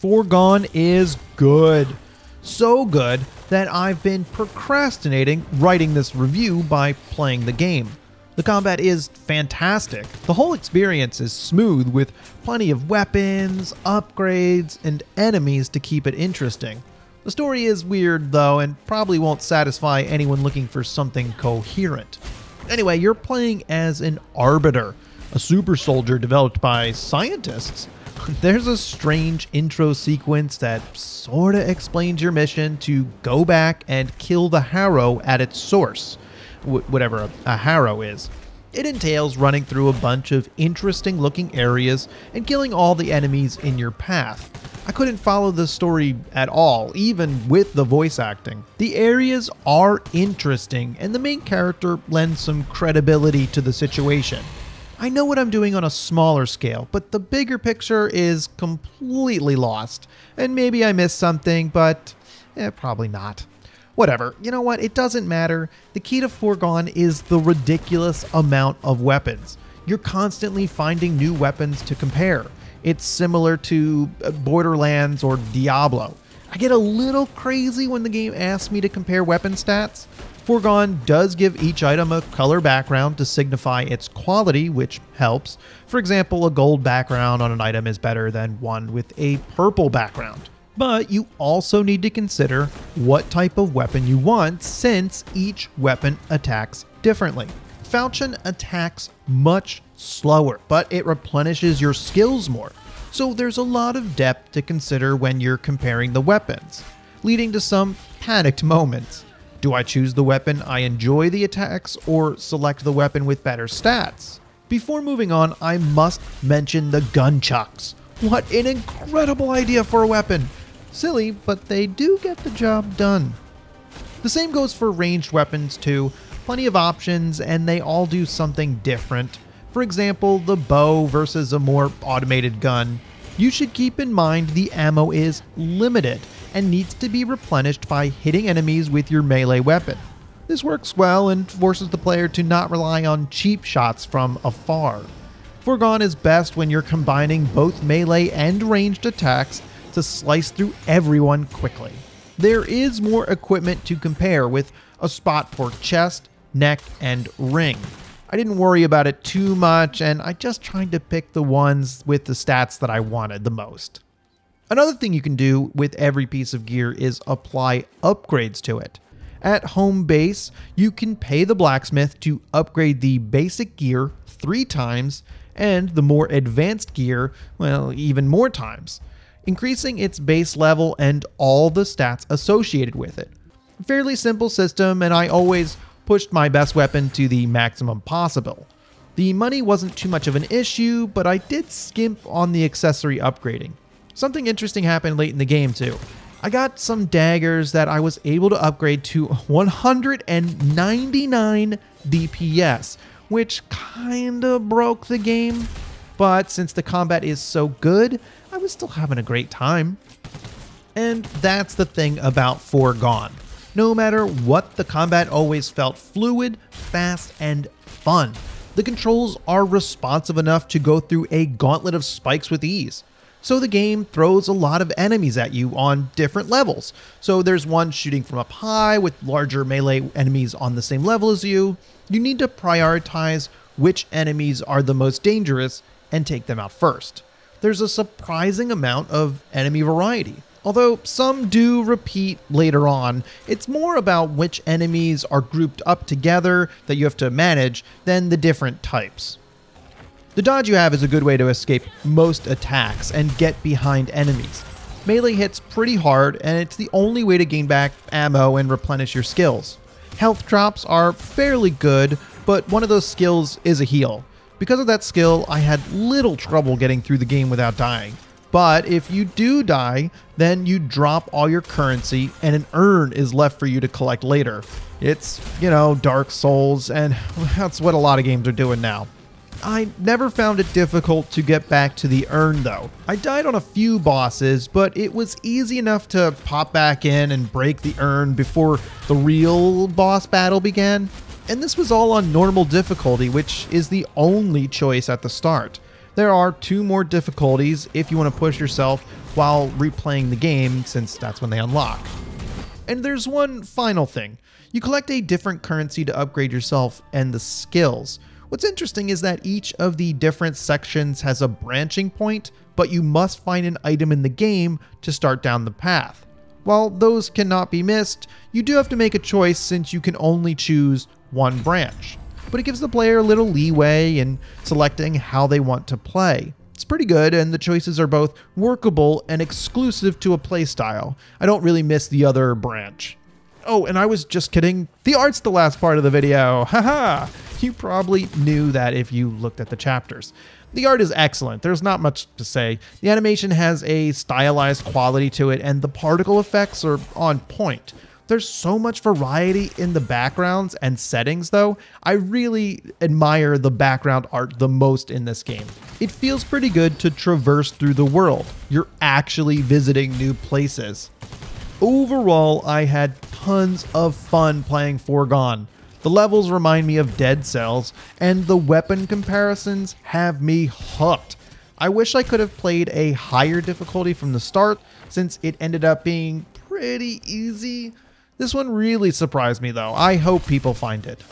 Foregone is good. So good that I've been procrastinating writing this review by playing the game. The combat is fantastic. The whole experience is smooth with plenty of weapons, upgrades, and enemies to keep it interesting. The story is weird though and probably won't satisfy anyone looking for something coherent. Anyway, you're playing as an Arbiter, a super soldier developed by scientists. There's a strange intro sequence that sorta explains your mission to go back and kill the Harrow at its source, whatever a Harrow is. It entails running through a bunch of interesting looking areas and killing all the enemies in your path. I couldn't follow the story at all, even with the voice acting. The areas are interesting and the main character lends some credibility to the situation. I know what I'm doing on a smaller scale, but the bigger picture is completely lost. And maybe I missed something, but probably not. Whatever, you know what, it doesn't matter. The key to Foregone is the ridiculous amount of weapons. You're constantly finding new weapons to compare. It's similar to Borderlands or Diablo. I get a little crazy when the game asks me to compare weapon stats. Foregone does give each item a color background to signify its quality, which helps. For example, a gold background on an item is better than one with a purple background. But you also need to consider what type of weapon you want, since each weapon attacks differently. Falchion attacks much slower, but it replenishes your skills more. So there's a lot of depth to consider when you're comparing the weapons, leading to some panicked moments. Do I choose the weapon I enjoy the attacks or select the weapon with better stats? Before moving on, I must mention the gunchucks. What an incredible idea for a weapon! Silly, but they do get the job done. The same goes for ranged weapons too. Plenty of options and they all do something different. For example, the bow versus a more automated gun. You should keep in mind the ammo is limited and needs to be replenished by hitting enemies with your melee weapon. This works well and forces the player to not rely on cheap shots from afar. Foregone is best when you're combining both melee and ranged attacks to slice through everyone quickly. There is more equipment to compare, with a spot for chest, neck, and ring. I didn't worry about it too much, and I just tried to pick the ones with the stats that I wanted the most. Another thing you can do with every piece of gear is apply upgrades to it. At home base, you can pay the blacksmith to upgrade the basic gear 3 times, and the more advanced gear, well, even more times, increasing its base level and all the stats associated with it. Fairly simple system, and I always pushed my best weapon to the maximum possible. The money wasn't too much of an issue, but I did skimp on the accessory upgrading. Something interesting happened late in the game too. I got some daggers that I was able to upgrade to 199 DPS, which kinda broke the game, but since the combat is so good, I was still having a great time. And that's the thing about Foregone. No matter what, the combat always felt fluid, fast, and fun. The controls are responsive enough to go through a gauntlet of spikes with ease. So the game throws a lot of enemies at you on different levels. So there's one shooting from up high with larger melee enemies on the same level as you. You need to prioritize which enemies are the most dangerous and take them out first. There's a surprising amount of enemy variety. Although some do repeat later on, it's more about which enemies are grouped up together that you have to manage than the different types. The dodge you have is a good way to escape most attacks and get behind enemies. Melee hits pretty hard, and it's the only way to gain back ammo and replenish your skills. Health drops are fairly good, but one of those skills is a heal. Because of that skill, I had little trouble getting through the game without dying. But if you do die, then you drop all your currency and an urn is left for you to collect later. It's, Dark Souls, and that's what a lot of games are doing now. I never found it difficult to get back to the urn though. I died on a few bosses, but it was easy enough to pop back in and break the urn before the real boss battle began. And this was all on normal difficulty, which is the only choice at the start. There are 2 more difficulties if you want to push yourself while replaying the game, since that's when they unlock. And there's one final thing. You collect a different currency to upgrade yourself and the skills. What's interesting is that each of the different sections has a branching point, but you must find an item in the game to start down the path. While those cannot be missed, you do have to make a choice since you can only choose one branch. But it gives the player a little leeway in selecting how they want to play. It's pretty good, and the choices are both workable and exclusive to a playstyle. I don't really miss the other branch. Oh, and I was just kidding. The art's the last part of the video. Haha! You probably knew that if you looked at the chapters. The art is excellent. There's not much to say. The animation has a stylized quality to it, and the particle effects are on point. There's so much variety in the backgrounds and settings, though. I really admire the background art the most in this game. It feels pretty good to traverse through the world. You're actually visiting new places. Overall, I had tons of fun playing Foregone. The levels remind me of Dead Cells, and the weapon comparisons have me hooked. I wish I could have played a higher difficulty from the start, since it ended up being pretty easy. This one really surprised me though. I hope people find it.